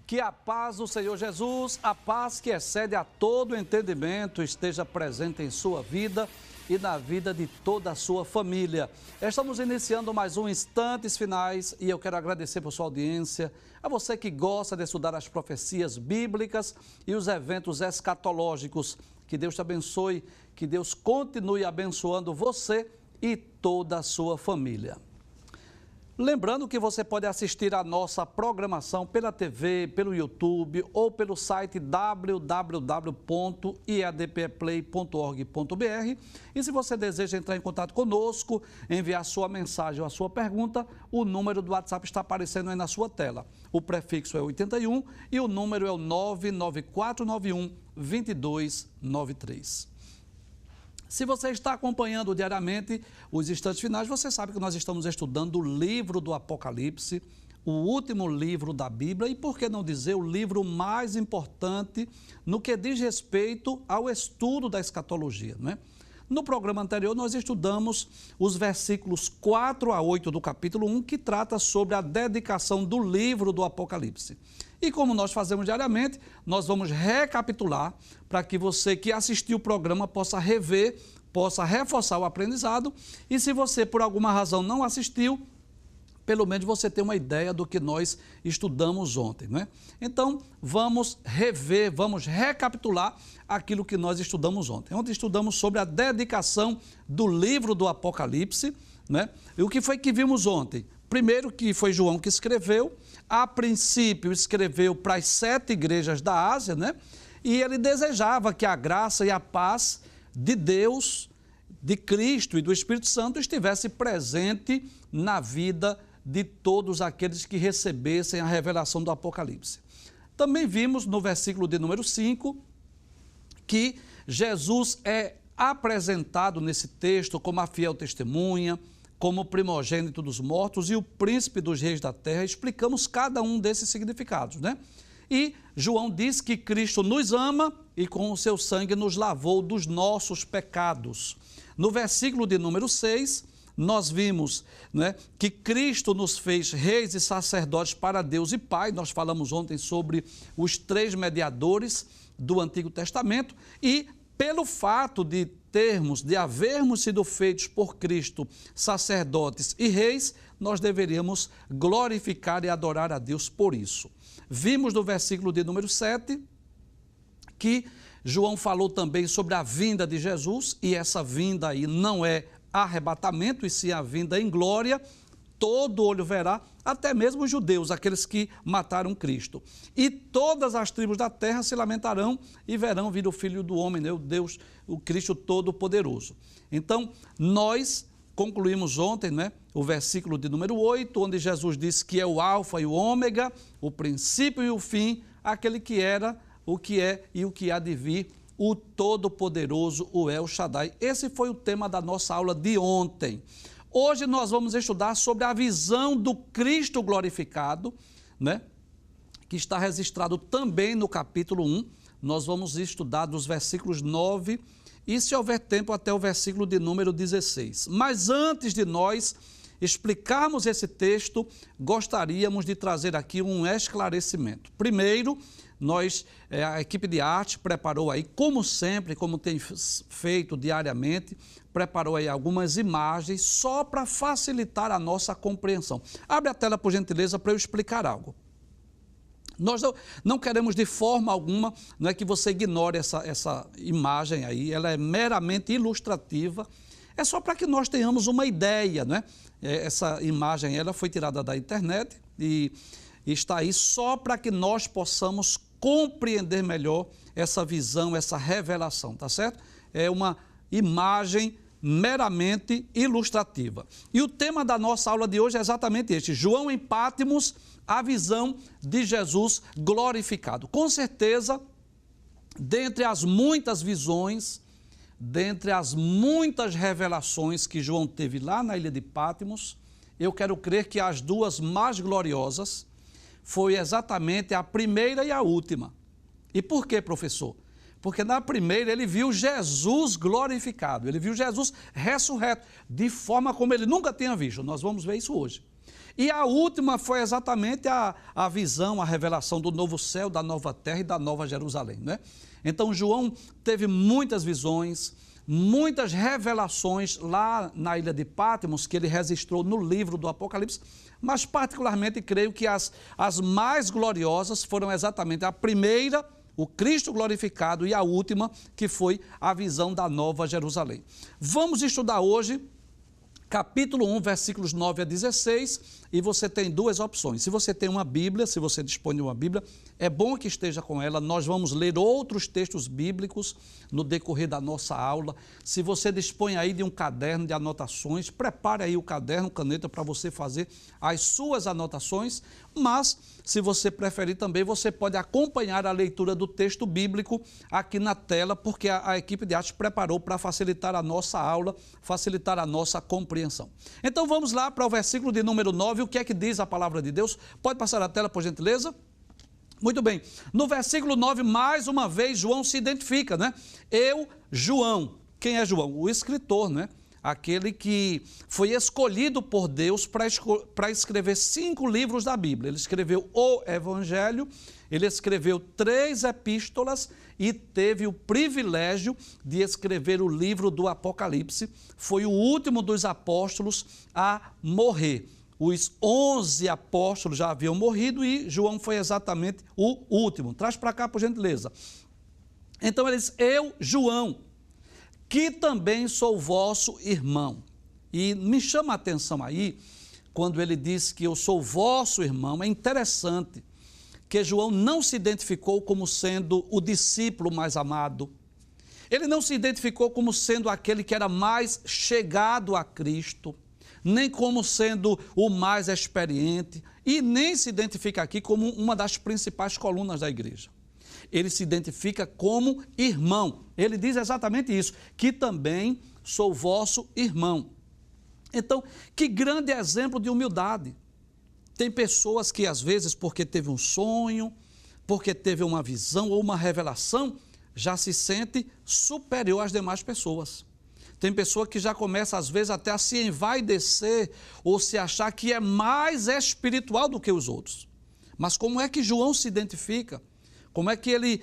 Que a paz do Senhor Jesus, a paz que excede a todo entendimento, esteja presente em sua vida e na vida de toda a sua família. Estamos iniciando mais um Instantes Finais e eu quero agradecer por sua audiência, a você que gosta de estudar as profecias bíblicas e os eventos escatológicos. Que Deus te abençoe, que Deus continue abençoando você e toda a sua família. Lembrando que você pode assistir a nossa programação pela TV, pelo YouTube ou pelo site www.iadpplay.org.br. E se você deseja entrar em contato conosco, enviar sua mensagem ou a sua pergunta, o número do WhatsApp está aparecendo aí na sua tela. O prefixo é 81 e o número é o 99491-2293. Se você está acompanhando diariamente os Instantes Finais, você sabe que nós estamos estudando o livro do Apocalipse, o último livro da Bíblia e, por que não dizer, o livro mais importante no que diz respeito ao estudo da escatologia, não é? No programa anterior, nós estudamos os versículos 4 a 8 do capítulo 1, que trata sobre a dedicação do livro do Apocalipse. E como nós fazemos diariamente, nós vamos recapitular para que você que assistiu o programa possa rever, possa reforçar o aprendizado. E se você, por alguma razão, não assistiu, pelo menos você tem uma ideia do que nós estudamos ontem, não é? Então, vamos rever, vamos recapitular aquilo que nós estudamos ontem. Ontem estudamos sobre a dedicação do livro do Apocalipse, né? E o que foi que vimos ontem? Primeiro, que foi João que escreveu, a princípio escreveu para as 7 igrejas da Ásia, né? E ele desejava que a graça e a paz de Deus, de Cristo e do Espírito Santo estivesse presente na vida de todos aqueles que recebessem a revelação do Apocalipse. Também vimos no versículo de número 5 que Jesus é apresentado nesse texto como a fiel testemunha, como o primogênito dos mortos e o príncipe dos reis da terra. Explicamos cada um desses significados, né? E João diz que Cristo nos ama e com o seu sangue nos lavou dos nossos pecados. No versículo de número 6, nós vimos, né, que Cristo nos fez reis e sacerdotes para Deus e Pai. Nós falamos ontem sobre os 3 mediadores do Antigo Testamento e pelo fato de havermos sido feitos por Cristo sacerdotes e reis, nós deveríamos glorificar e adorar a Deus por isso. Vimos no versículo de número 7 que João falou também sobre a vinda de Jesus, e essa vinda aí não é arrebatamento, e sim a vinda em glória. Todo olho verá, até mesmo os judeus, aqueles que mataram Cristo. E todas as tribos da terra se lamentarão e verão vir o Filho do Homem, né? O Deus, o Cristo Todo-Poderoso. Então, nós concluímos ontem, né, o versículo de número 8, onde Jesus disse que é o alfa e o ômega, o princípio e o fim, aquele que era, o que é e o que há de vir, o Todo-Poderoso, o El Shaddai. Esse foi o tema da nossa aula de ontem. Hoje nós vamos estudar sobre a visão do Cristo glorificado, né? Que está registrado também no capítulo 1. Nós vamos estudar dos versículos 9 e, se houver tempo, até o versículo de número 16. Mas antes de nós explicarmos esse texto, gostaríamos de trazer aqui um esclarecimento. Primeiro, a equipe de arte preparou aí, como sempre, como tem feito diariamente, preparou aí algumas imagens só para facilitar a nossa compreensão. Abre a tela, por gentileza, para eu explicar algo. Nós não queremos de forma alguma, não é que você ignore essa imagem aí, ela é meramente ilustrativa, é só para que nós tenhamos uma ideia, né? Essa imagem, ela foi tirada da internet e está aí só para que nós possamos compreender melhor essa visão, essa revelação, tá certo? É uma imagem meramente ilustrativa. E o tema da nossa aula de hoje é exatamente este: João em Patmos, a visão de Jesus glorificado. Com certeza, dentre as muitas visões, dentre as muitas revelações que João teve lá na ilha de Patmos, eu quero crer que as duas mais gloriosas foi exatamente a primeira e a última. E por quê, professor? Porque na primeira ele viu Jesus glorificado, ele viu Jesus ressurreto, de forma como ele nunca tinha visto. Nós vamos ver isso hoje. E a última foi exatamente a visão, a revelação do novo céu, da nova terra e da nova Jerusalém, né? Então, João teve muitas visões, muitas revelações lá na ilha de Patmos, que ele registrou no livro do Apocalipse, mas particularmente creio que as mais gloriosas foram exatamente a primeira, o Cristo glorificado, e a última, que foi a visão da nova Jerusalém. Vamos estudar hoje capítulo 1, versículos 9 a 16, e você tem duas opções. Se você tem uma Bíblia, se você dispõe de uma Bíblia, é bom que esteja com ela. Nós vamos ler outros textos bíblicos no decorrer da nossa aula. Se você dispõe aí de um caderno de anotações, prepare aí o caderno, caneta, para você fazer as suas anotações, mas, se você preferir também, você pode acompanhar a leitura do texto bíblico aqui na tela, porque a equipe de arte preparou para facilitar a nossa aula, facilitar a nossa compreensão. Então, vamos lá para o versículo de número 9, o que é que diz a palavra de Deus? Pode passar a tela, por gentileza? Muito bem. No versículo 9, mais uma vez, João se identifica, né? Eu, João. Quem é João? O escritor, né? Aquele que foi escolhido por Deus para escrever 5 livros da Bíblia. Ele escreveu o Evangelho, ele escreveu 3 epístolas e teve o privilégio de escrever o livro do Apocalipse. Foi o último dos apóstolos a morrer. Os 11 apóstolos já haviam morrido e João foi exatamente o último. Traz para cá, por gentileza. Então ele diz, eu, João, que também sou vosso irmão. E me chama a atenção aí, quando ele diz que eu sou vosso irmão, é interessante que João não se identificou como sendo o discípulo mais amado. Ele não se identificou como sendo aquele que era mais chegado a Cristo, nem como sendo o mais experiente, e nem se identifica aqui como uma das principais colunas da igreja. Ele se identifica como irmão. Ele diz exatamente isso, que também sou vosso irmão. Então, que grande exemplo de humildade. Tem pessoas que, às vezes, porque teve um sonho, porque teve uma visão ou uma revelação, já se sente superior às demais pessoas. Tem pessoa que já começa, às vezes, até a se envaidecer ou se achar que é mais espiritual do que os outros. Mas como é que João se identifica? Como é que ele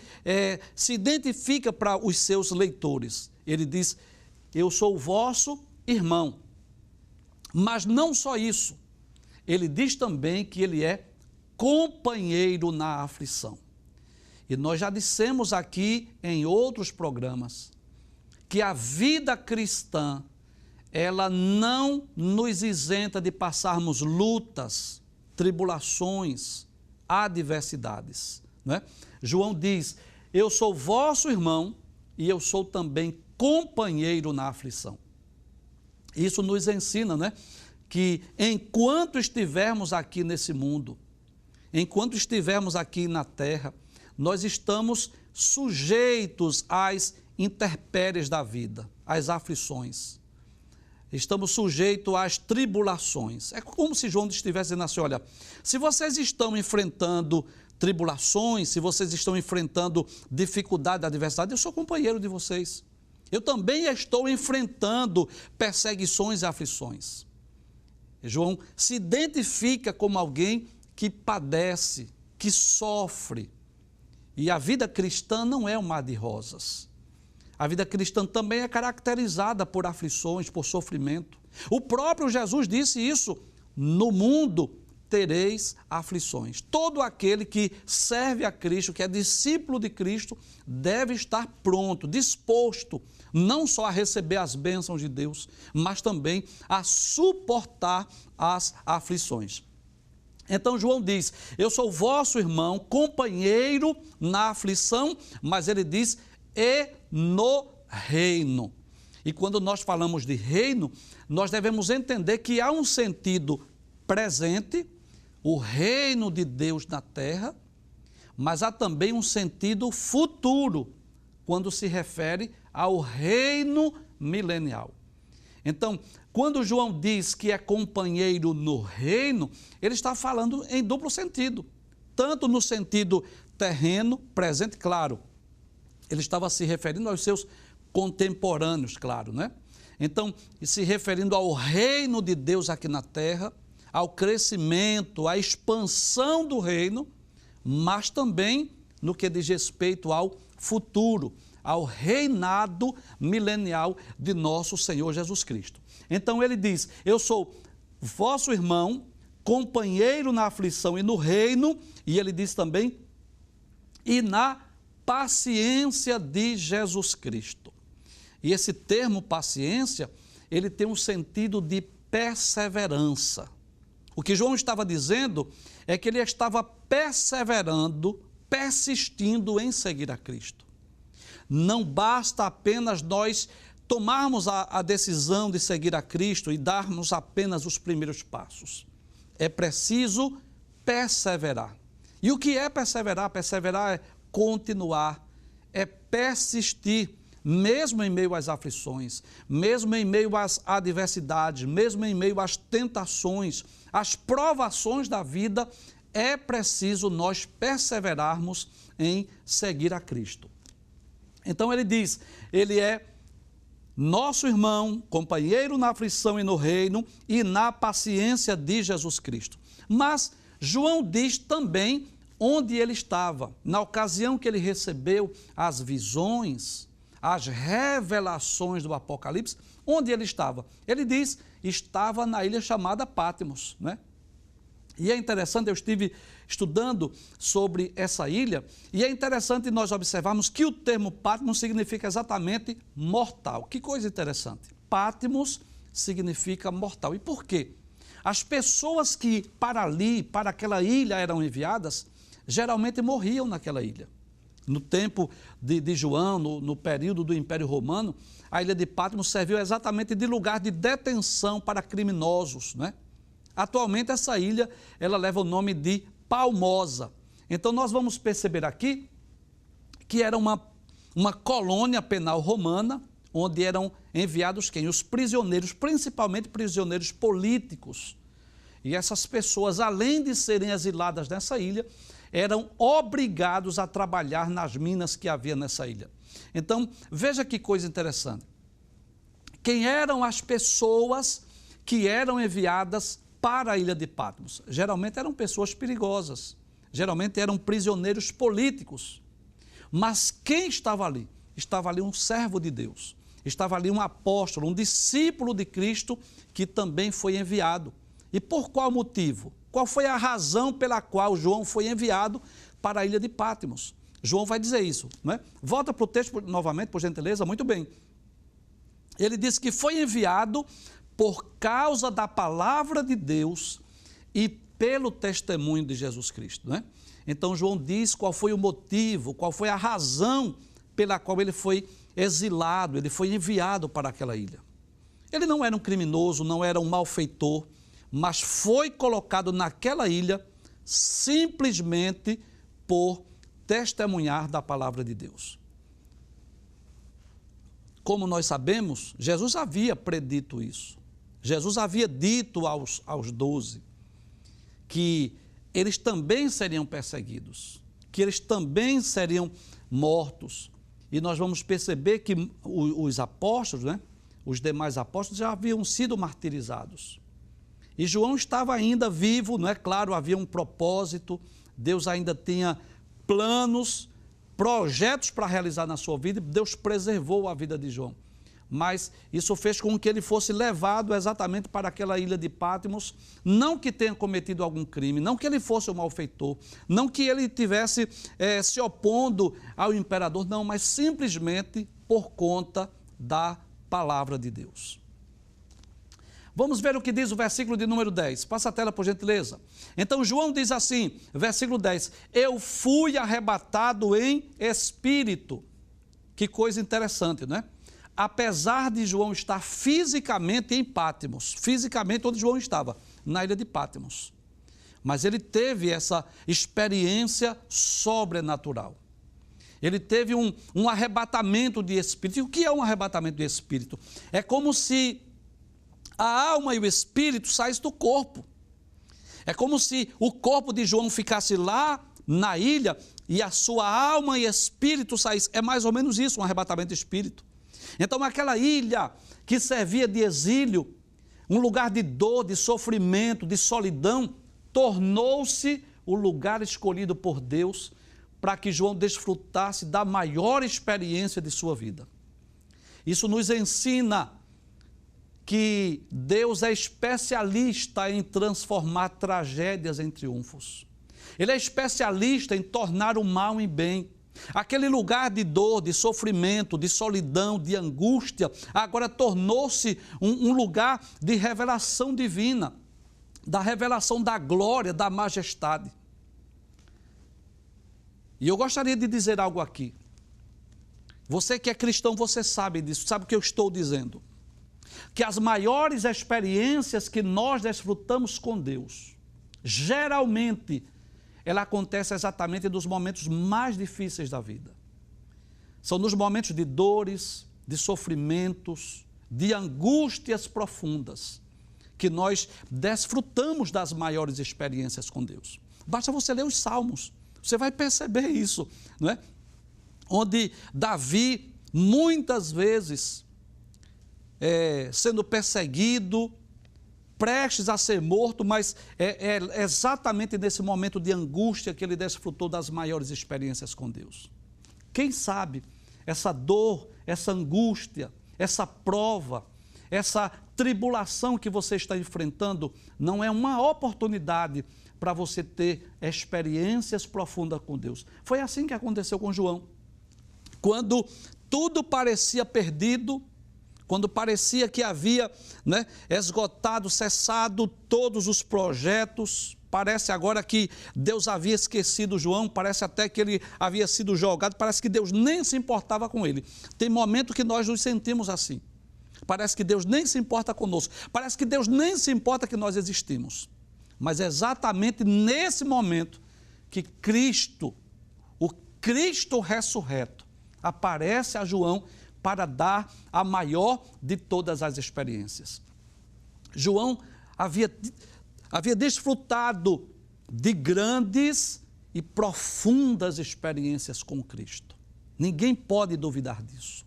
se identifica para os seus leitores? Ele diz, eu sou o vosso irmão. Mas não só isso. Ele diz também que ele é companheiro na aflição. E nós já dissemos aqui em outros programas que a vida cristã, ela não nos isenta de passarmos lutas, tribulações, adversidades, não é? João diz, eu sou vosso irmão e eu sou também companheiro na aflição. Isso nos ensina, né, que enquanto estivermos aqui nesse mundo, enquanto estivermos aqui na terra, nós estamos sujeitos às intempéries da vida, às aflições. Estamos sujeitos às tribulações. É como se João estivesse dizendo assim, olha, se vocês estão enfrentando tribulações, se vocês estão enfrentando dificuldade, adversidade, eu sou companheiro de vocês. Eu também estou enfrentando perseguições e aflições. João se identifica como alguém que padece, que sofre. E a vida cristã não é um mar de rosas. A vida cristã também é caracterizada por aflições, por sofrimento. O próprio Jesus disse isso, no mundo tereis aflições. Todo aquele que serve a Cristo, que é discípulo de Cristo, deve estar pronto, disposto, não só a receber as bênçãos de Deus, mas também a suportar as aflições. Então João diz, eu sou vosso irmão, companheiro na aflição, mas ele diz, e no reino. E quando nós falamos de reino, nós devemos entender que há um sentido presente, o reino de Deus na terra, mas há também um sentido futuro, quando se refere ao reino milenial. Então, quando João diz que é companheiro no reino, ele está falando em duplo sentido, tanto no sentido terreno, presente, claro, ele estava se referindo aos seus contemporâneos, claro, né? Então, se referindo ao reino de Deus aqui na terra, ao crescimento, à expansão do reino, mas também no que diz respeito ao futuro, ao reinado milenial de nosso Senhor Jesus Cristo. Então ele diz: eu sou vosso irmão, companheiro na aflição e no reino, e ele diz também, e na paciência de Jesus Cristo. E esse termo paciência, ele tem um sentido de perseverança. O que João estava dizendo é que ele estava perseverando, persistindo em seguir a Cristo. Não basta apenas nós tomarmos a decisão de seguir a Cristo e darmos apenas os primeiros passos. É preciso perseverar. E o que é perseverar? Perseverar é continuar, é persistir, mesmo em meio às aflições, mesmo em meio às adversidades, mesmo em meio às tentações, às provações da vida, é preciso nós perseverarmos em seguir a Cristo. Então ele diz, ele é nosso irmão, companheiro na aflição e no reino e na paciência de Jesus Cristo. Mas João diz também onde ele estava, na ocasião que ele recebeu as visões, as revelações do Apocalipse, onde ele estava. Ele diz, estava na ilha chamada Patmos, né? E é interessante, eu estive estudando sobre essa ilha, e é interessante nós observarmos que o termo Patmos significa exatamente mortal. Que coisa interessante. Patmos significa mortal. E por quê? As pessoas que para ali, para aquela ilha eram enviadas, geralmente morriam naquela ilha. No tempo de João, no período do Império Romano, a ilha de Patmos serviu exatamente de lugar de detenção para criminosos, né? Atualmente essa ilha, ela leva o nome de Palmosa. Então nós vamos perceber aqui que era uma colônia penal romana, onde eram enviados quem? Os prisioneiros, principalmente prisioneiros políticos. E essas pessoas, além de serem exiladas nessa ilha, eram obrigados a trabalhar nas minas que havia nessa ilha. Então, veja que coisa interessante. Quem eram as pessoas que eram enviadas para a ilha de Patmos? Geralmente eram pessoas perigosas, geralmente eram prisioneiros políticos. Mas quem estava ali? Estava ali um servo de Deus, estava ali um apóstolo, um discípulo de Cristo que também foi enviado. E por qual motivo? Qual foi a razão pela qual João foi enviado para a ilha de Patmos? João vai dizer isso, não é? Volta para o texto novamente, por gentileza, muito bem. Ele diz que foi enviado por causa da palavra de Deus e pelo testemunho de Jesus Cristo, não é? Então João diz qual foi o motivo, qual foi a razão pela qual ele foi exilado, ele foi enviado para aquela ilha. Ele não era um criminoso, não era um malfeitor, mas foi colocado naquela ilha simplesmente por testemunhar da palavra de Deus. Como nós sabemos, Jesus havia predito isso. Jesus havia dito aos 12 que eles também seriam perseguidos, que eles também seriam mortos. E nós vamos perceber que os apóstolos, né, os demais apóstolos já haviam sido martirizados. E João estava ainda vivo, não é claro, havia um propósito, Deus ainda tinha planos, projetos para realizar na sua vida, Deus preservou a vida de João. Mas isso fez com que ele fosse levado exatamente para aquela ilha de Patmos, não que tenha cometido algum crime, não que ele fosse um malfeitor, não que ele tivesse se opondo ao imperador, não, mas simplesmente por conta da palavra de Deus. Vamos ver o que diz o versículo de número 10. Passa a tela, por gentileza. Então, João diz assim, versículo 10, eu fui arrebatado em espírito. Que coisa interessante, não é? Apesar de João estar fisicamente em Patmos, fisicamente onde João estava, na ilha de Patmos, mas ele teve essa experiência sobrenatural. Ele teve um arrebatamento de espírito. E o que é um arrebatamento de espírito? É como se a alma e o espírito saíssem do corpo. É como se o corpo de João ficasse lá na ilha e a sua alma e espírito saíssem. É mais ou menos isso, um arrebatamento de espírito. Então, aquela ilha que servia de exílio, um lugar de dor, de sofrimento, de solidão, tornou-se o lugar escolhido por Deus para que João desfrutasse da maior experiência de sua vida. Isso nos ensina que Deus é especialista em transformar tragédias em triunfos. Ele é especialista em tornar o mal em bem. Aquele lugar de dor, de sofrimento, de solidão, de angústia, agora tornou-se um lugar de revelação divina, da revelação da glória, da majestade. E eu gostaria de dizer algo aqui. Você que é cristão, você sabe disso, sabe o que eu estou dizendo. Que as maiores experiências que nós desfrutamos com Deus, geralmente, ela acontece exatamente nos momentos mais difíceis da vida. São nos momentos de dores, de sofrimentos, de angústias profundas, que nós desfrutamos das maiores experiências com Deus. Basta você ler os Salmos, você vai perceber isso, não é? Onde Davi, muitas vezes, sendo perseguido, prestes a ser morto, mas é exatamente nesse momento de angústia que ele desfrutou das maiores experiências com Deus. Quem sabe essa dor, essa angústia, essa prova, essa tribulação que você está enfrentando não é uma oportunidade para você ter experiências profundas com Deus. Foi assim que aconteceu com João. Quando tudo parecia perdido, quando parecia que havia esgotado, cessado todos os projetos, parece agora que Deus havia esquecido João, parece até que ele havia sido jogado, parece que Deus nem se importava com ele. Tem momento que nós nos sentimos assim. Parece que Deus nem se importa conosco, parece que Deus nem se importa que nós existimos. Mas é exatamente nesse momento que Cristo, o Cristo ressurreto, aparece a João para dar a maior de todas as experiências. João havia desfrutado de grandes e profundas experiências com Cristo. Ninguém pode duvidar disso.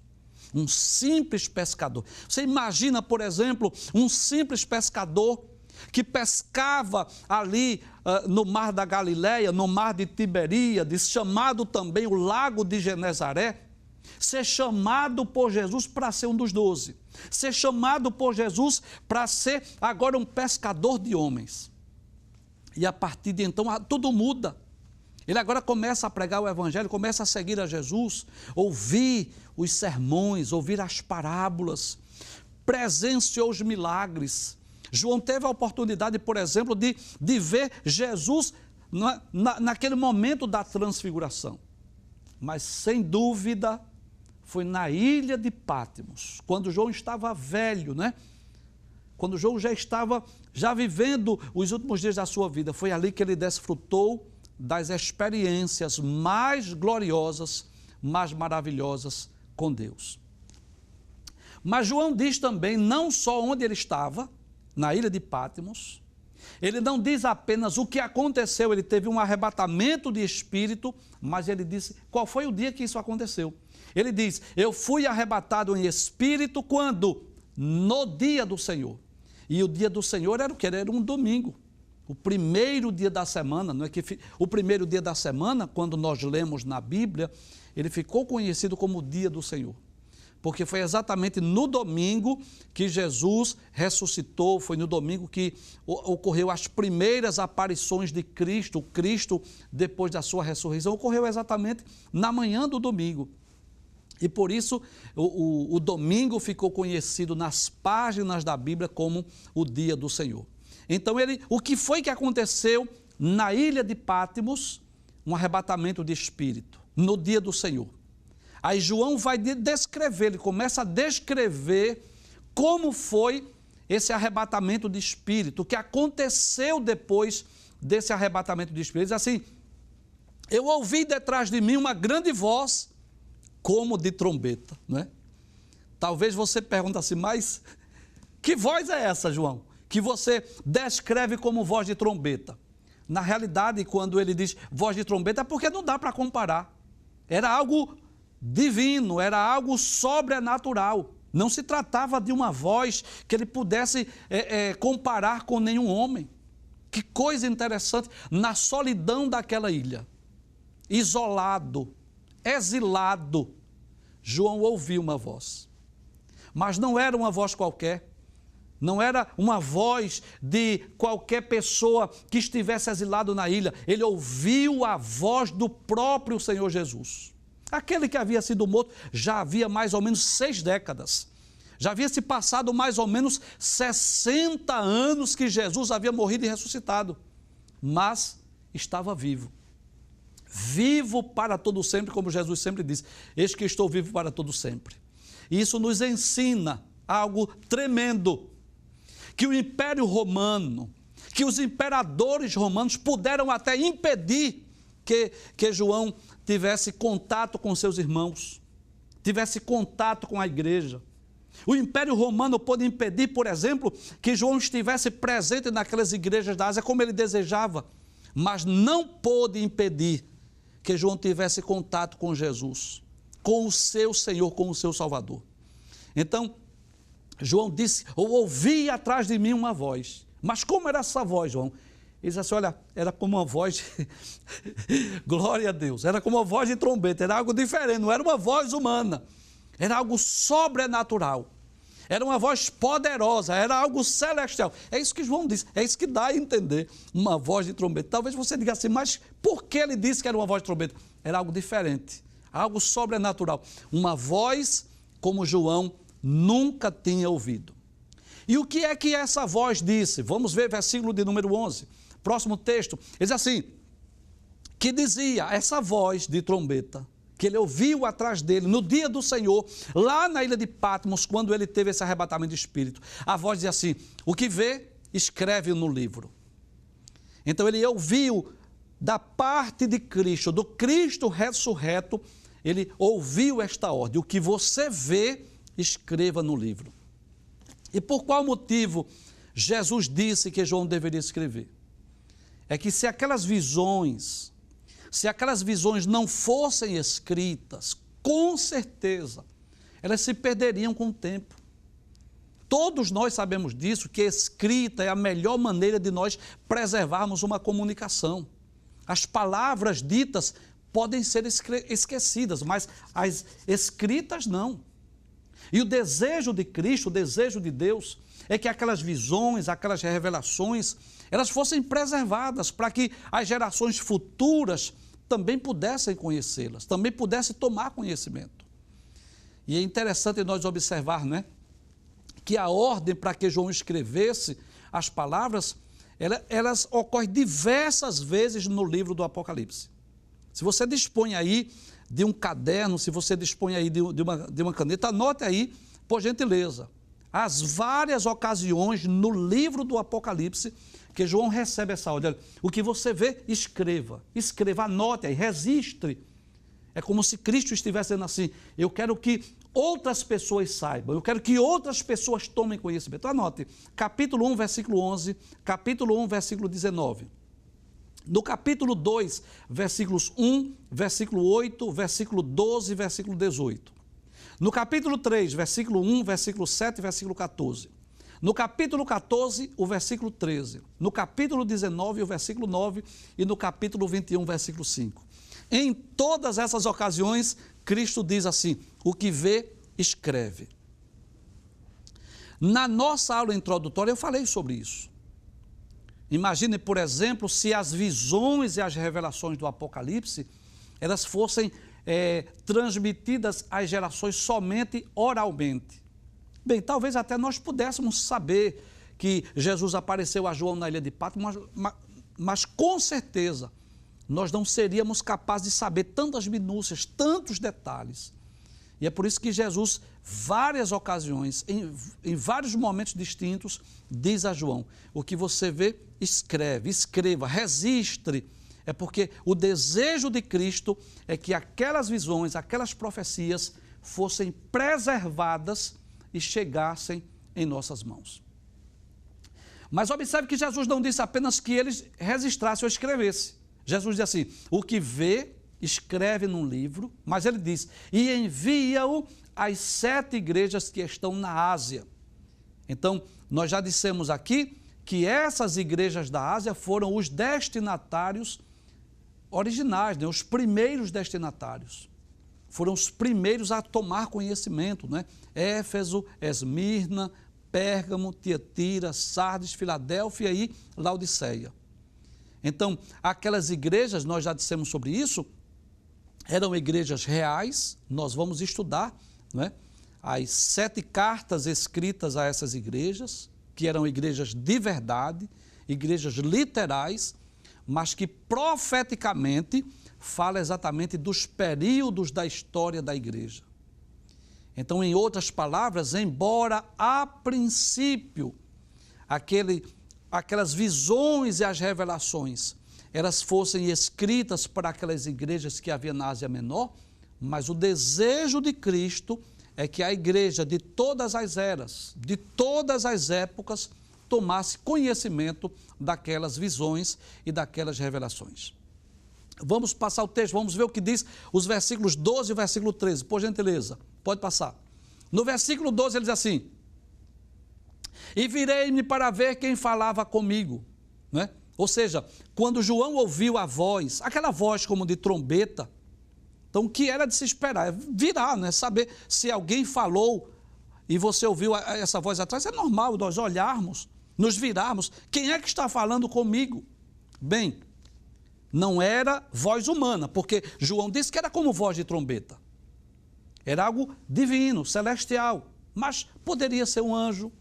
Um simples pescador. Você imagina, por exemplo, um simples pescador que pescava ali no mar da Galileia, no mar de Tiberíades, chamado também o Lago de Genezaré, ser chamado por Jesus para ser um dos 12, ser chamado por Jesus para ser agora um pescador de homens. E a partir de então tudo muda. Ele agora começa a pregar o Evangelho, começa a seguir a Jesus, ouvir os sermões, ouvir as parábolas, presenciou os milagres. João teve a oportunidade, por exemplo, de ver Jesus naquele momento da transfiguração. Mas, sem dúvida, foi na ilha de Patmos, quando João estava velho, quando João já estava vivendo os últimos dias da sua vida. Foi ali que ele desfrutou das experiências mais gloriosas, mais maravilhosas com Deus. Mas João diz também, não só onde ele estava, na ilha de Patmos, ele não diz apenas o que aconteceu, ele teve um arrebatamento de espírito, mas ele disse qual foi o dia que isso aconteceu. Ele diz, eu fui arrebatado em espírito quando? No dia do Senhor. E o dia do Senhor era o que? Era um domingo. O primeiro dia da semana, não é que o primeiro dia da semana, quando nós lemos na Bíblia, ele ficou conhecido como o dia do Senhor. Porque foi exatamente no domingo que Jesus ressuscitou, foi no domingo que ocorreu as primeiras aparições de Cristo, o Cristo depois da sua ressurreição, ocorreu exatamente na manhã do domingo. E por isso o domingo ficou conhecido nas páginas da Bíblia como o dia do Senhor. Então o que foi que aconteceu na ilha de Patmos? Um arrebatamento de espírito, no dia do Senhor. Aí João vai descrever, ele começa a descrever como foi esse arrebatamento de espírito, o que aconteceu depois desse arrebatamento de espírito. Ele diz assim, eu ouvi detrás de mim uma grande voz, como de trombeta, Talvez você pergunte assim, mas que voz é essa, João? Que você descreve como voz de trombeta. Na realidade, quando ele diz voz de trombeta, é porque não dá para comparar. Era algo divino, era algo sobrenatural. Não se tratava de uma voz que ele pudesse comparar com nenhum homem. Que coisa interessante, na solidão daquela ilha, isolado, exilado, João ouviu uma voz. Mas não era uma voz qualquer, não era uma voz de qualquer pessoa que estivesse exilado na ilha. Ele ouviu a voz do próprio Senhor Jesus. Aquele que havia sido morto já havia mais ou menos 6 décadas. Já havia se passado mais ou menos 60 anos que Jesus havia morrido e ressuscitado. Mas estava vivo. Vivo para todo sempre, como Jesus sempre diz. Eis que estou vivo para todo sempre. E isso nos ensina algo tremendo. Que o Império Romano, que os imperadores romanos puderam até impedir que João tivesse contato com seus irmãos, tivesse contato com a igreja. O Império Romano pôde impedir, por exemplo, que João estivesse presente naquelas igrejas da Ásia como ele desejava, mas não pôde impedir que João tivesse contato com Jesus, com o seu Senhor, com o seu Salvador. Então, João disse, eu ouvi atrás de mim uma voz. Mas como era essa voz, João? Ele disse assim, olha, era como uma voz de... Glória a Deus, era como uma voz de trombeta, era algo diferente, não era uma voz humana, era algo sobrenatural, era uma voz poderosa, era algo celestial. É isso que João disse, é isso que dá a entender uma voz de trombeta. Talvez você diga assim, mas por que ele disse que era uma voz de trombeta? Era algo diferente, algo sobrenatural, uma voz como João nunca tinha ouvido. E o que é que essa voz disse? Vamos ver versículo de número 11. Próximo texto, ele diz assim, que dizia essa voz de trombeta, que ele ouviu atrás dele no dia do Senhor, lá na ilha de Patmos, quando ele teve esse arrebatamento de espírito. A voz dizia assim, o que vê, escreve no livro. Então ele ouviu da parte de Cristo, do Cristo ressurreto, ele ouviu esta ordem, o que você vê, escreva no livro. E por qual motivo Jesus disse que João deveria escrever? É que se aquelas visões não fossem escritas, com certeza, elas se perderiam com o tempo. Todos nós sabemos disso, que escrita é a melhor maneira de nós preservarmos uma comunicação. As palavras ditas podem ser esquecidas, mas as escritas não. E o desejo de Cristo, o desejo de Deus, é que aquelas visões, aquelas revelações, elas fossem preservadas para que as gerações futuras também pudessem conhecê-las, também pudessem tomar conhecimento. E é interessante nós observar, né, que a ordem para que João escrevesse as palavras, elas ocorrem diversas vezes no livro do Apocalipse. Se você dispõe aí de um caderno, se você dispõe aí de uma caneta, anote aí, por gentileza, as várias ocasiões no livro do Apocalipse que João recebe essa ordem. Olha, o que você vê, escreva, anote aí, registre. É como se Cristo estivesse dizendo assim, eu quero que outras pessoas saibam, eu quero que outras pessoas tomem conhecimento. Anote, capítulo 1, versículo 11, capítulo 1, versículo 19. No capítulo 2, versículos 1, versículo 8, versículo 12, versículo 18. No capítulo 3, versículo 1, versículo 7, versículo 14. No capítulo 14, o versículo 13. No capítulo 19, o versículo 9. E no capítulo 21, versículo 5. Em todas essas ocasiões, Cristo diz assim, o que vê, escreve. Na nossa aula introdutória, eu falei sobre isso. Imagine, por exemplo, se as visões e as revelações do Apocalipse, elas fossem transmitidas às gerações somente oralmente. Bem, talvez até nós pudéssemos saber que Jesus apareceu a João na ilha de Patmos, mas com certeza nós não seríamos capazes de saber tantas minúcias, tantos detalhes. E é por isso que Jesus, várias ocasiões, em vários momentos distintos, diz a João, o que você vê, escreva, registre. É porque o desejo de Cristo é que aquelas visões, aquelas profecias fossem preservadas e chegassem em nossas mãos. Mas observe que Jesus não disse apenas que eles registrassem ou escrevessem. Jesus diz assim, o que vê, escreve num livro, mas ele diz, e envia-o às 7 igrejas que estão na Ásia. Então, nós já dissemos aqui que essas igrejas da Ásia foram os destinatários originais, né? Os primeiros destinatários. Foram os primeiros a tomar conhecimento, né? Éfeso, Esmirna, Pérgamo, Tiatira, Sardes, Filadélfia e Laodiceia. Então, aquelas igrejas, nós já dissemos sobre isso, eram igrejas reais, nós vamos estudar, né? As 7 cartas escritas a essas igrejas, que eram igrejas de verdade, igrejas literais, mas que profeticamente fala exatamente dos períodos da história da igreja. Então, em outras palavras, embora a princípio aquelas visões e as revelações elas fossem escritas para aquelas igrejas que havia na Ásia Menor, mas o desejo de Cristo é que a igreja de todas as eras, de todas as épocas, tomasse conhecimento daquelas visões e daquelas revelações. Vamos passar o texto, vamos ver o que diz os versículos 12 e versículo 13, por gentileza, pode passar. No versículo 12 ele diz assim, e virei-me para ver quem falava comigo, né? Ou seja, quando João ouviu a voz, aquela voz como de trombeta, então o que era de se esperar? É virar, né? Saber se alguém falou e você ouviu essa voz atrás, é normal nós olharmos, nos virarmos, quem é que está falando comigo? Bem, não era voz humana, porque João disse que era como voz de trombeta. Era algo divino, celestial, mas poderia ser um anjo,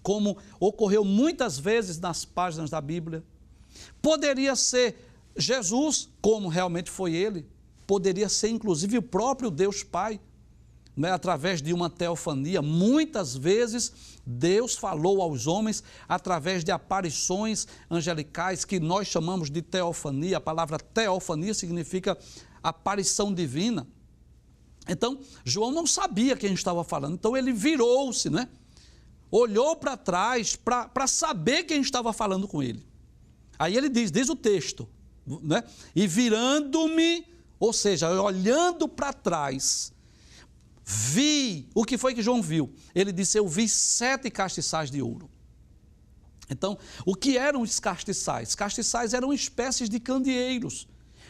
como ocorreu muitas vezes nas páginas da Bíblia. Poderia ser Jesus, como realmente foi ele. Poderia ser inclusive o próprio Deus Pai, né? Através de uma teofania. Muitas vezes Deus falou aos homens através de aparições angelicais que nós chamamos de teofania. A palavra teofania significa aparição divina. Então, João não sabia quem estava falando, então ele virou-se, né? Olhou para trás para saber quem estava falando com ele. Aí ele diz o texto, né? E virando-me, ou seja, olhando para trás, vi, o que foi que João viu? Ele disse, eu vi 7 castiçais de ouro. Então, o que eram os castiçais? Castiçais eram espécies de candeeiros,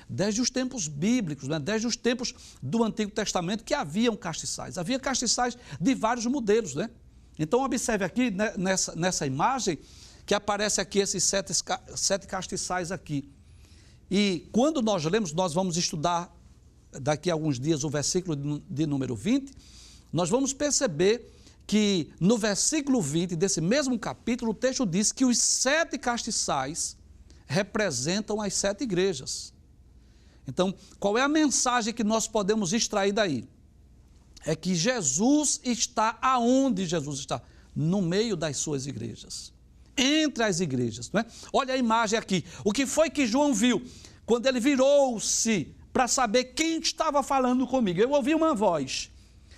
desde os tempos bíblicos, né? Desde os tempos do Antigo Testamento que haviam castiçais. Havia castiçais de vários modelos, né? Então, observe aqui, né, nessa imagem, que aparece aqui esses 7 castiçais aqui. E quando nós lemos, nós vamos estudar daqui a alguns dias o versículo de número 20, nós vamos perceber que no versículo 20 desse mesmo capítulo, o texto diz que os 7 castiçais representam as 7 igrejas. Então, qual é a mensagem que nós podemos extrair daí? É que Jesus está aonde Jesus está? No meio das suas igrejas. Entre as igrejas, não é? Olha a imagem aqui. O que foi que João viu? Quando ele virou-se para saber quem estava falando comigo. Eu ouvi uma voz.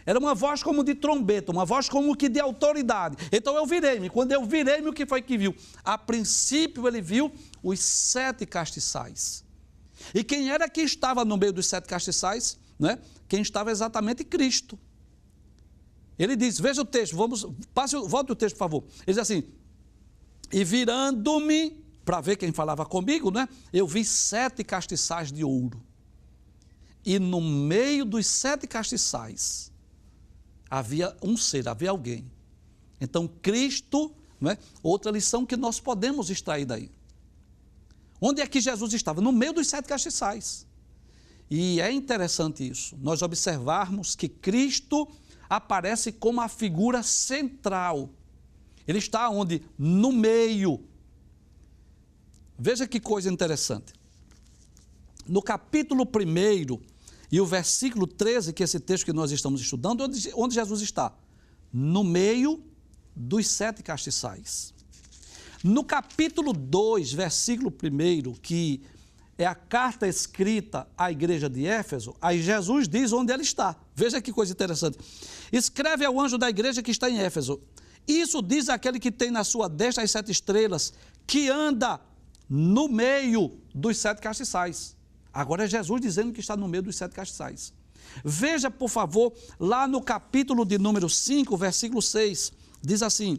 Era uma voz como de trombeta, uma voz como que de autoridade. Então eu virei-me. Quando eu virei-me, o que foi que viu? A princípio ele viu os 7 castiçais. E quem era que estava no meio dos 7 castiçais? Né? Quem estava exatamente Cristo. Ele diz, veja o texto, volte o texto, por favor. Ele diz assim, e virando-me, para ver quem falava comigo, né? Eu vi 7 castiçais de ouro. E no meio dos 7 castiçais, havia um ser, havia alguém. Então, Cristo, né? Outra lição que nós podemos extrair daí. Onde é que Jesus estava? No meio dos 7 castiçais. E é interessante isso, nós observarmos que Cristo aparece como a figura central. Ele está onde? No meio. Veja que coisa interessante. No capítulo 1 e o versículo 13, que é esse texto que nós estamos estudando, onde Jesus está? No meio dos 7 castiçais. No capítulo 2, versículo 1, que é a carta escrita à igreja de Éfeso, aí Jesus diz onde ele está. Veja que coisa interessante. Escreve ao anjo da igreja que está em Éfeso. Isso diz aquele que tem na sua destra as 7 estrelas, que anda no meio dos 7 castiçais. Agora é Jesus dizendo que está no meio dos 7 castiçais. Veja, por favor, lá no capítulo de número 5, versículo 6, diz assim: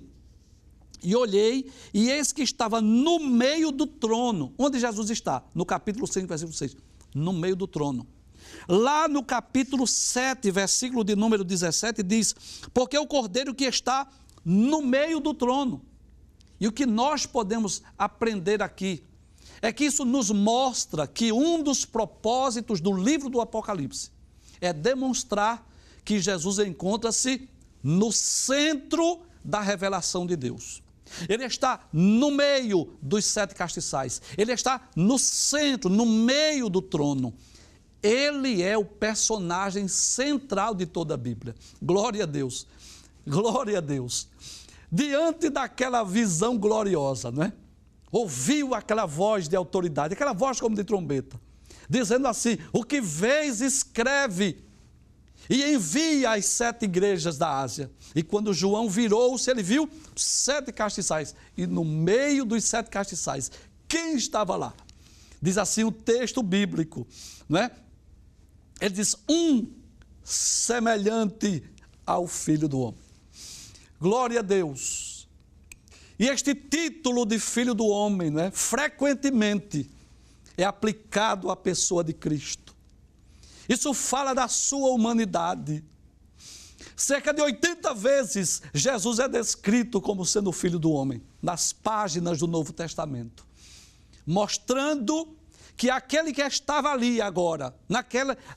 e olhei, e eis que estava no meio do trono. Onde Jesus está? No capítulo 5, versículo 6. No meio do trono. Lá no capítulo 7, versículo de número 17, diz: porque o cordeiro que está no meio do trono. E o que nós podemos aprender aqui é que isso nos mostra que um dos propósitos do livro do Apocalipse é demonstrar que Jesus encontra-se no centro da revelação de Deus. Ele está no meio dos 7 castiçais. Ele está no centro, no meio do trono. Ele é o personagem central de toda a Bíblia. Glória a Deus. Glória a Deus. Diante daquela visão gloriosa, não é? Ouviu aquela voz de autoridade, aquela voz como de trombeta, dizendo assim: o que vês, escreve e envia às 7 igrejas da Ásia. E quando João virou-se, ele viu 7 castiçais. E no meio dos 7 castiçais, quem estava lá? Diz assim o texto bíblico, não é? Ele diz: um semelhante ao Filho do Homem. Glória a Deus. E este título de Filho do Homem, não é? Frequentemente é aplicado à pessoa de Cristo. Isso fala da sua humanidade. Cerca de 80 vezes Jesus é descrito como sendo o Filho do Homem, nas páginas do Novo Testamento, mostrando que aquele que estava ali agora,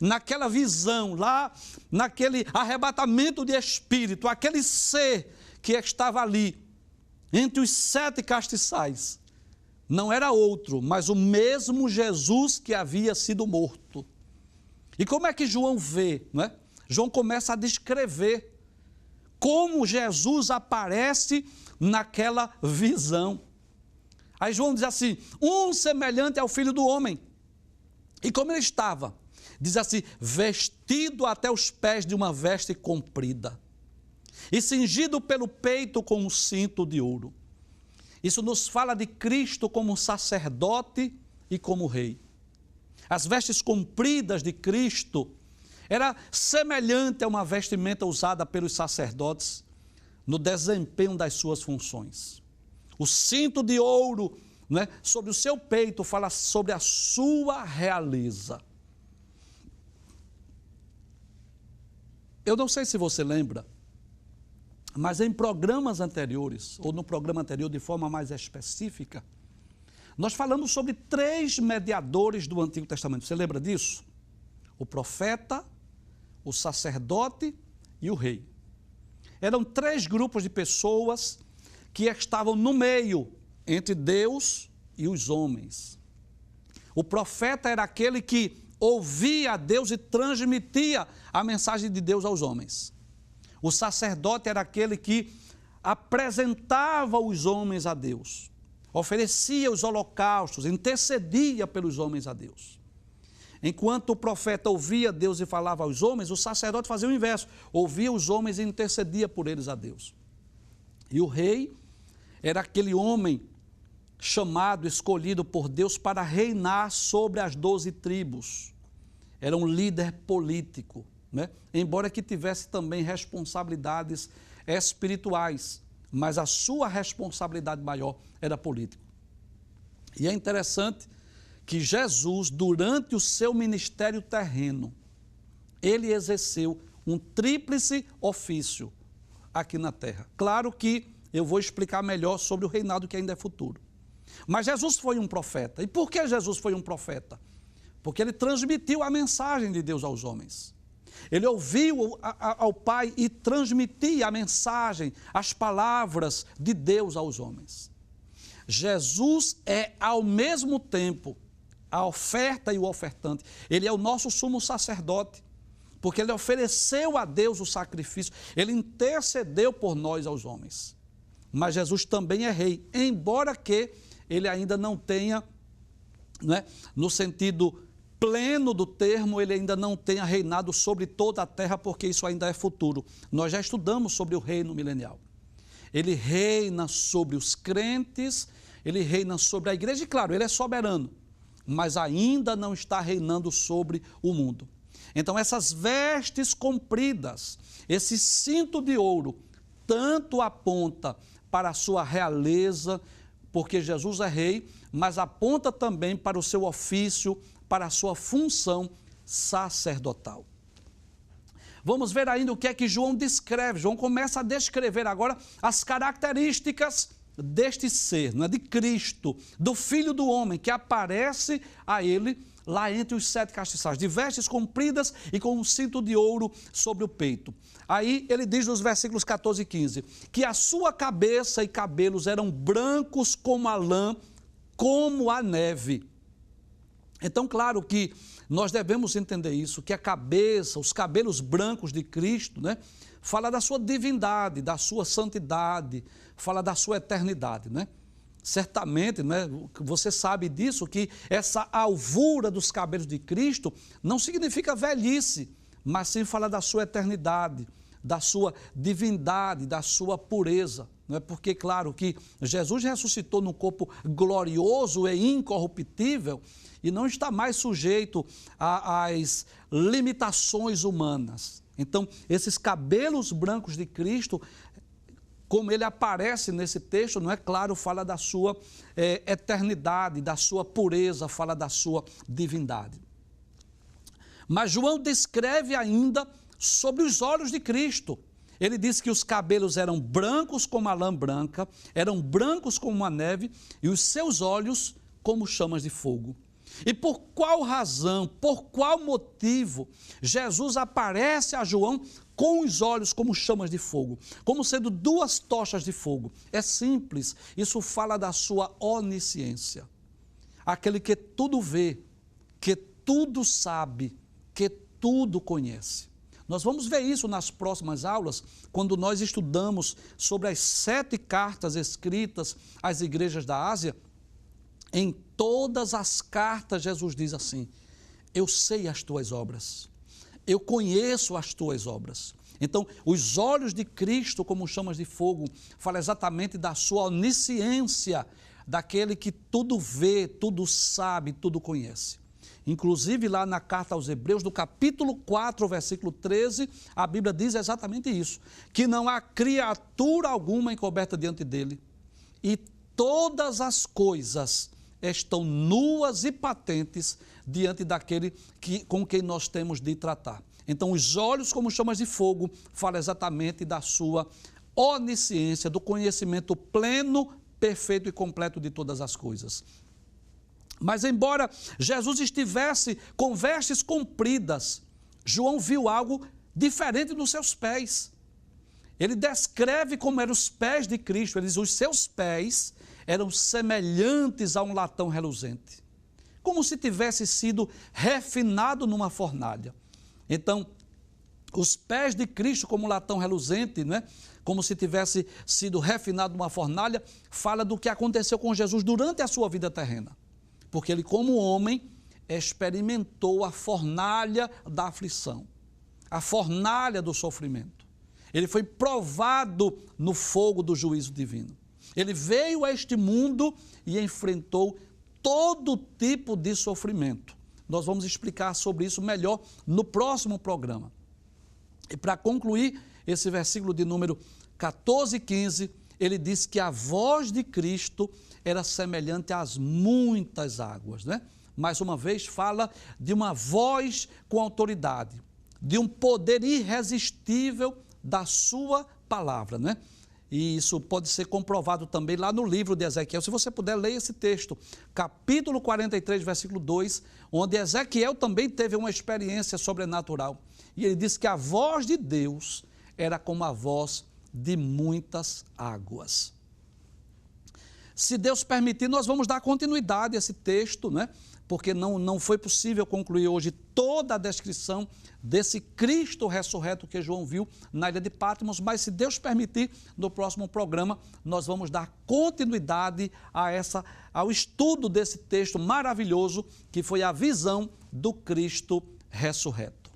naquela visão, lá naquele arrebatamento de espírito, aquele ser que estava ali, entre os 7 castiçais, não era outro, mas o mesmo Jesus que havia sido morto. E como é que João vê, não é? João começa a descrever como Jesus aparece naquela visão. Aí João diz assim: um semelhante ao Filho do Homem. E como ele estava? Diz assim: vestido até os pés de uma veste comprida, e cingido pelo peito com um cinto de ouro. Isso nos fala de Cristo como sacerdote e como rei. As vestes compridas de Cristo era semelhante a uma vestimenta usada pelos sacerdotes no desempenho das suas funções. O cinto de ouro, né, sobre o seu peito fala sobre a sua realeza. Eu não sei se você lembra, mas em programas anteriores, ou no programa anterior de forma mais específica, nós falamos sobre 3 mediadores do Antigo Testamento. Você lembra disso? O profeta, o sacerdote e o rei. Eram 3 grupos de pessoas que estavam no meio entre Deus e os homens. O profeta era aquele que ouvia a Deus e transmitia a mensagem de Deus aos homens. O sacerdote era aquele que apresentava os homens a Deus, oferecia os holocaustos, intercedia pelos homens a Deus. Enquanto o profeta ouvia Deus e falava aos homens, o sacerdote fazia o inverso, ouvia os homens e intercedia por eles a Deus. E o rei era aquele homem chamado, escolhido por Deus para reinar sobre as 12 tribos. Era um líder político, né? Embora que tivesse também responsabilidades espirituais, mas a sua responsabilidade maior era política. E é interessante que Jesus, durante o seu ministério terreno, ele exerceu um tríplice ofício aqui na terra. Claro que eu vou explicar melhor sobre o reinado que ainda é futuro. Mas Jesus foi um profeta. E por que Jesus foi um profeta? Porque ele transmitiu a mensagem de Deus aos homens. Ele ouviu ao Pai e transmitia a mensagem, as palavras de Deus aos homens. Jesus é, ao mesmo tempo, a oferta e o ofertante. Ele é o nosso sumo sacerdote, porque ele ofereceu a Deus o sacrifício, ele intercedeu por nós aos homens. Mas Jesus também é rei, embora que ele ainda não tenha, né, no sentido pleno do termo, ele ainda não tenha reinado sobre toda a terra, porque isso ainda é futuro. Nós já estudamos sobre o reino milenial. Ele reina sobre os crentes, ele reina sobre a igreja, e claro, ele é soberano, mas ainda não está reinando sobre o mundo. Então, essas vestes compridas, esse cinto de ouro, tanto aponta para a sua realeza, porque Jesus é rei, mas aponta também para o seu ofício, para a sua função sacerdotal. Vamos ver ainda o que é que João descreve. João começa a descrever agora as características deste ser, não é? De Cristo, do Filho do Homem, que aparece a ele lá entre os 7 castiçais, de vestes compridas e com um cinto de ouro sobre o peito. Aí ele diz nos versículos 14 e 15, que a sua cabeça e cabelos eram brancos como a lã, como a neve. Então, claro que nós devemos entender isso, que a cabeça, os cabelos brancos de Cristo, né, fala da sua divindade, da sua santidade, fala da sua eternidade, né? Certamente, né, você sabe disso, que essa alvura dos cabelos de Cristo não significa velhice, mas sim fala da sua eternidade, da sua divindade, da sua pureza. Não é? Porque, claro, que Jesus ressuscitou num corpo glorioso e incorruptível e não está mais sujeito às limitações humanas. Então, esses cabelos brancos de Cristo, como ele aparece nesse texto, não é claro, fala da sua eternidade, da sua pureza, fala da sua divindade. Mas João descreve ainda sobre os olhos de Cristo. Ele diz que os cabelos eram brancos como a lã branca, eram brancos como a neve, e os seus olhos como chamas de fogo. E por qual razão, por qual motivo, Jesus aparece a João com os olhos como chamas de fogo, como sendo 2 tochas de fogo? É simples, isso fala da sua onisciência. Aquele que tudo vê, que tudo sabe, que tudo conhece. Nós vamos ver isso nas próximas aulas, quando nós estudamos sobre as 7 cartas escritas às igrejas da Ásia. Em todas as cartas, Jesus diz assim: eu sei as tuas obras, eu conheço as tuas obras. Então, os olhos de Cristo, como chamas de fogo, fala exatamente da sua onisciência, daquele que tudo vê, tudo sabe, tudo conhece. Inclusive, lá na carta aos Hebreus, no capítulo 4, versículo 13, a Bíblia diz exatamente isso, que não há criatura alguma encoberta diante dele, e todas as coisas estão nuas e patentes diante daquele com quem nós temos de tratar. Então, os olhos como chamas de fogo fala exatamente da sua onisciência, do conhecimento pleno, perfeito e completo de todas as coisas. Mas embora Jesus estivesse com vestes compridas, João viu algo diferente nos seus pés. Ele descreve como eram os pés de Cristo. Ele diz: os seus pés eram semelhantes a um latão reluzente, como se tivesse sido refinado numa fornalha. Então, os pés de Cristo como latão reluzente, né? Como se tivesse sido refinado numa fornalha, fala do que aconteceu com Jesus durante a sua vida terrena. Porque ele, como homem, experimentou a fornalha da aflição, a fornalha do sofrimento. Ele foi provado no fogo do juízo divino. Ele veio a este mundo e enfrentou todo tipo de sofrimento. Nós vamos explicar sobre isso melhor no próximo programa. E para concluir esse versículo de número 14 e 15, ele diz que a voz de Cristo era semelhante às muitas águas, né? Mais uma vez, fala de uma voz com autoridade, de um poder irresistível da sua palavra, né? E isso pode ser comprovado também lá no livro de Ezequiel. Se você puder, leia esse texto, capítulo 43, versículo 2, onde Ezequiel também teve uma experiência sobrenatural. E ele disse que a voz de Deus era como a voz de muitas águas. Se Deus permitir, nós vamos dar continuidade a esse texto, né? Porque não foi possível concluir hoje toda a descrição desse Cristo ressurreto que João viu na ilha de Patmos, mas se Deus permitir, no próximo programa, nós vamos dar continuidade ao estudo desse texto maravilhoso, que foi a visão do Cristo ressurreto.